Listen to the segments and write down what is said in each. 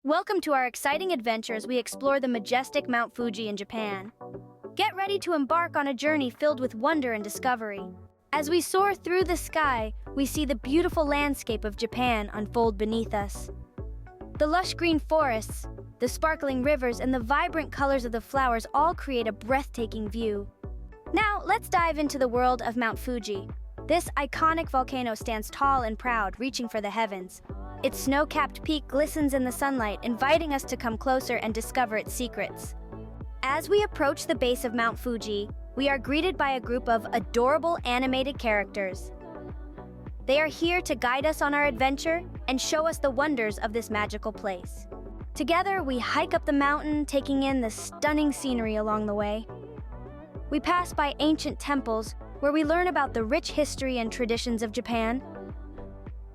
Welcome to our exciting adventure as we explore the majestic Mount Fuji in Japan. Get ready to embark on a journey filled with wonder and discovery. As we soar through the sky, we see the beautiful landscape of Japan unfold beneath us. The lush green forests, the sparkling rivers, and the vibrant colors of the flowers all create a breathtaking view. Now, let's dive into the world of Mount Fuji. This iconic volcano stands tall and proud, reaching for the heavens. Its snow-capped peak glistens in the sunlight, inviting us to come closer and discover its secrets. As we approach the base of Mount Fuji, we are greeted by a group of adorable animated characters. They are here to guide us on our adventure and show us the wonders of this magical place. Together, we hike up the mountain, taking in the stunning scenery along the way. We pass by ancient temples, where we learn about the rich history and traditions of Japan.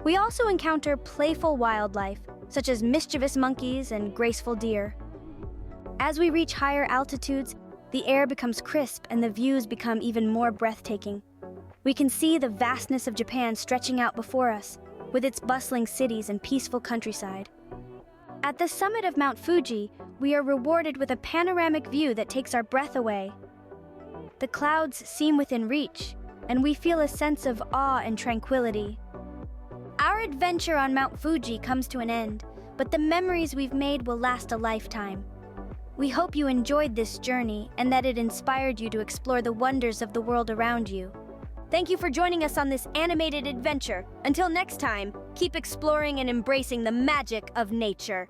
We also encounter playful wildlife, such as mischievous monkeys and graceful deer. As we reach higher altitudes, the air becomes crisp and the views become even more breathtaking. We can see the vastness of Japan stretching out before us, with its bustling cities and peaceful countryside. At the summit of Mount Fuji, we are rewarded with a panoramic view that takes our breath away. The clouds seem within reach, and we feel a sense of awe and tranquility. Our adventure on Mount Fuji comes to an end, but the memories we've made will last a lifetime. We hope you enjoyed this journey and that it inspired you to explore the wonders of the world around you. Thank you for joining us on this animated adventure. Until next time, keep exploring and embracing the magic of nature.